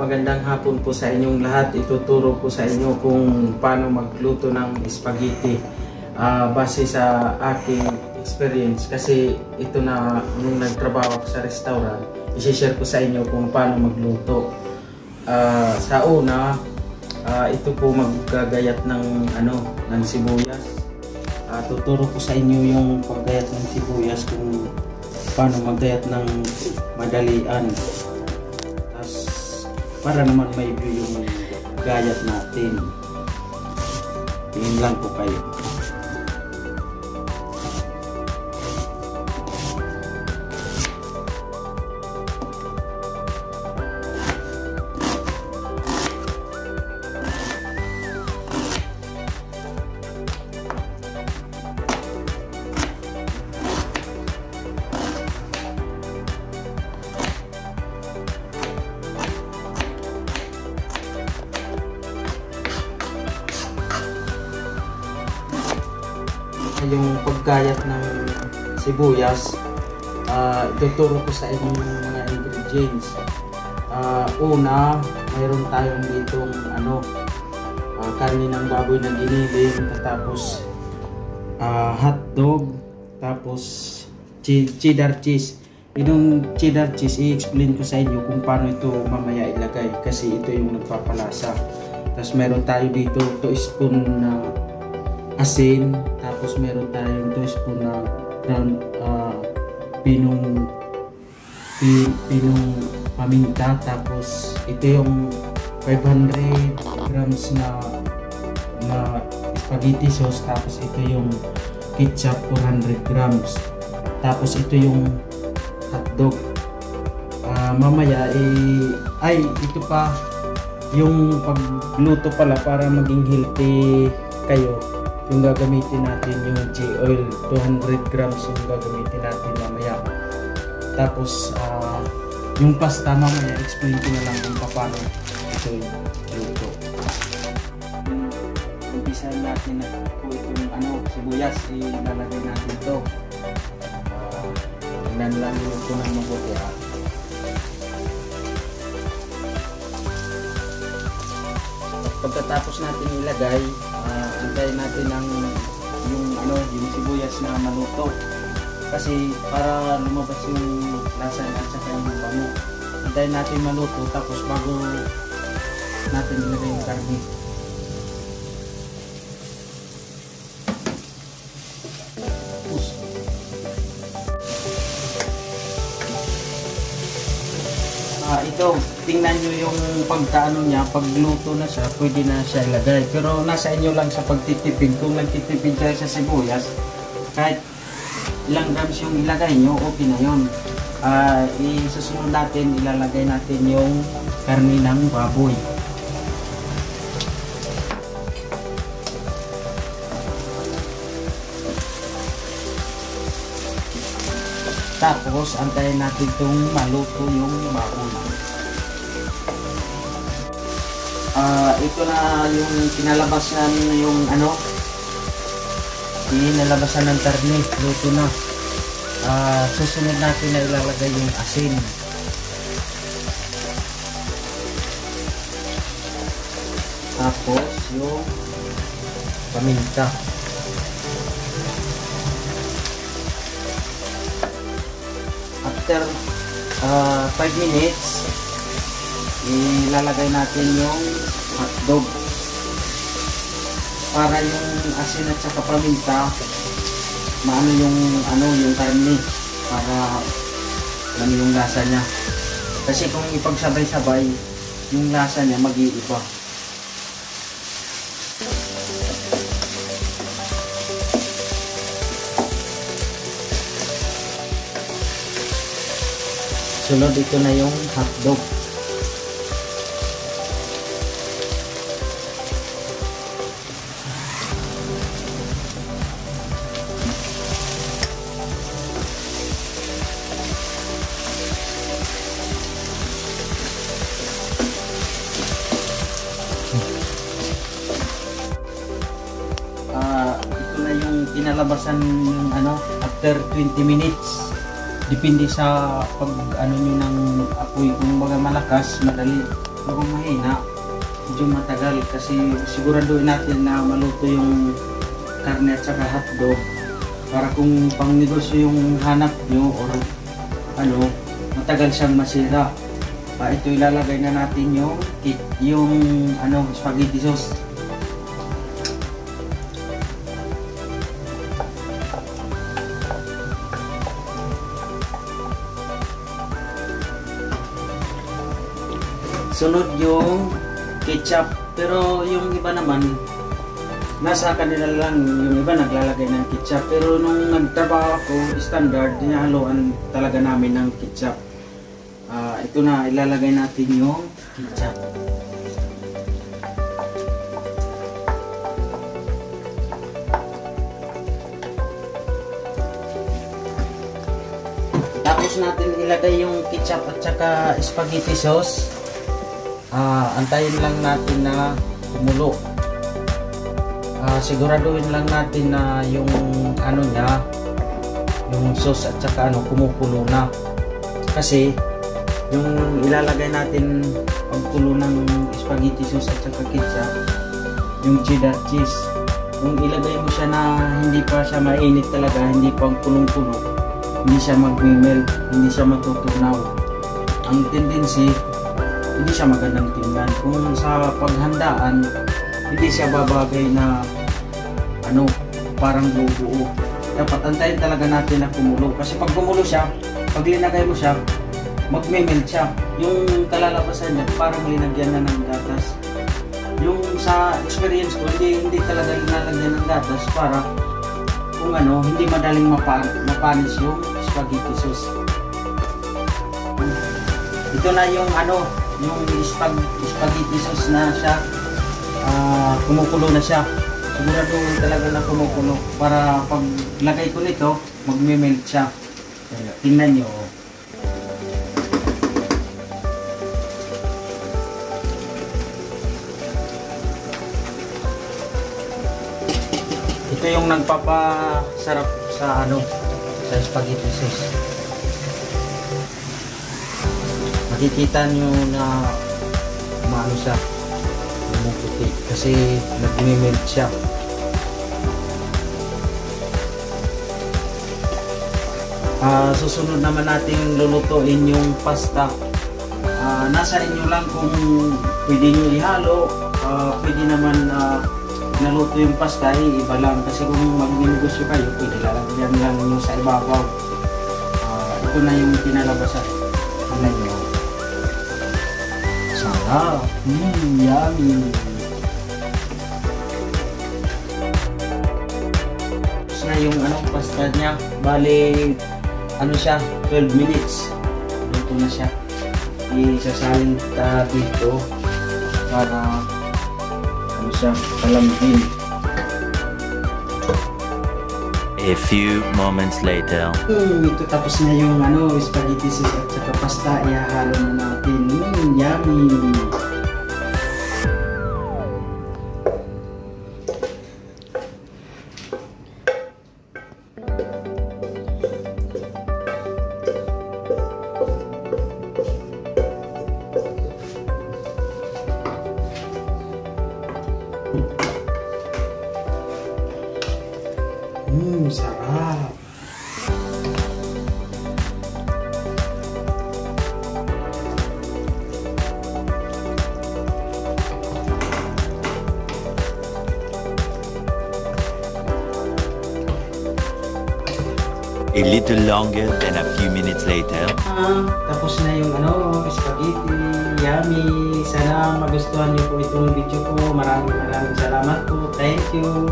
magandang hapon po sa inyong lahat. Ituturo ko sa inyo kung paano magluto ng spaghetti base sa aking experience. Kasi ito na nung nagtrabaho ako sa restaurant, i-share ko sa inyo kung paano magluto. Sa una, ito po maggagayat ng sibuyas. Tuturo ko sa inyo yung paggayat ng sibuyas, kung paano maggayat ng madalian. Para naman may view yung gayat natin. Tingin lang po kayo. Yung paggayat ng sibuyas, ituturo ko sa inyong mga ingredients. Una, mayroon tayong ditong karne ng baboy na giniling, tapos hotdog, tapos cheddar cheese. Yung cheddar cheese, i-explain ko sa inyo kung paano ito mamaya ilagay, kasi ito yung nagpapalasa. Tapos mayroon tayo dito 2 spoon na asin, tapos meron tayong 2 spoon na pinong paminta, tapos ito yung 500 grams na spaghetti sauce, tapos ito yung ketchup 400 grams, tapos ito yung hotdog. Mamaya ito pa yung pagluto pala para maging healthy kayo. Yung gagamitin natin yung G-oil, 200 grams yung gagamitin natin mamaya. Tapos yung pasta mamaya, explain ko na lang kung paano ito yung luto. Umpisa natin na po itong sibuyas, ilalagay natin ito. Tingnan lang yung ito ng mabuti. Pagkatapos natin ilagay, antayin natin yung sibuyas na maluto, kasi para lumabas yung lasa at saka yung bango. Antayin natin maluto, tapos bago natin ilagay yung karne. Ito, tingnan nyo yung pagkaano niya, pagluto na siya, pwede na siya ilagay. Pero nasa inyo lang sa pagtitipid. Kung nagtitipid kayo sa sibuyas, kahit ilang grams yung ilagay nyo, okay na yun. Isusunod natin, ilalagay natin yung karne ng baboy. Tapos, antayin natin itong maluto yung baboy. Ito na yung pinalabasan yung pinalabasan ng karne. Luto na. Susunod natin na ilalagay yung asin. Tapos, yung paminta. After 5 minutes, ilalagay natin yung hotdog para yung asin at saka paminta maano yung karne, para yung lasa niya. Kasi kung ipagsabay-sabay, yung lasa niya mag-iiba. Sunod, ito na yung hotdog. Ito na yung kinalabasan yung after 20 minutes. Depende sa pag nyo ng apoy, kung baga malakas, madali mukhang mahina. Medyo matagal kasi siguraduhin natin na maluto yung karne at saka hotdog para kung pang negosyo yung hanap nyo or ano, matagal siyang masira. Ito ilalagay na natin yung spaghetti sauce. Sunod yung ketchup, pero yung iba naman nasa kanila lang, yung iba naglalagay ng ketchup, pero nung nagtrabaho ako standard, dinahaluan talaga namin ng ketchup. Ito na, ilalagay natin yung ketchup. Tapos natin ilagay yung ketchup at saka spaghetti sauce. Antayin lang natin na kumulo. Siguraduhin lang natin na yung ano niya, yung sauce at saka kumukulo na. Kasi yung ilalagay natin pagkulo ng spaghetti sauce at saka ketchup, yung cheddar cheese. Kung ilagay mo siya na hindi pa siya mainit talaga, hindi pa kulong-kulo, hindi siya mag-melt, hindi siya matutunaw. Ang tendency, hindi siya magandang tingnan. Kung sa paghandaan, hindi siya babagay na parang buo-buo. Dapat antayin talaga natin na kumulo. Kasi pag kumulo siya, pag linagay mo siya, magme-melt siya. Yung kalalabasan niya, parang linagyan na ng gatas. Yung sa experience ko, hindi talaga linalagyan ng gatas para kung hindi madaling mapanis yung spaghetti sauce. Ito na yung yung spaghetti sauce na siya, kumukulo na siya. Sigurado talaga na kumukulo para pag lagay ko nito, magme-melt siya. Tingnan nyo. Ito yung nagpapasarap sa sa spaghetti sauce. Makikita nyo na maano siya, pumuputi kasi nagme-melt siya. Susunod naman natin lulutuin yung pasta. Nasa inyo lang kung pwede nyo ihalo, pwede naman naluto yung pasta, iba lang kasi kung mag-negosyo kayo, pwede lalagyan lang nyo sa ibabaw. Ito na yung pinalabasan. Tingnan nyo. Sarap! Yummy! Tapos na yung pasta niya. Bali, siya, 12 minutes. Luto na siya. Isasalin dito para siya palamigin. A few moments later. Ito tapos na yung spaghetti sauce at saka pasta. Ihahalo na natin. Yummy! Sarap! A little longer than a few minutes later. Tapos na yung spaghetti. Yummy! Sana magustuhan niyo po itong video ko. Maraming salamat po. Thank you!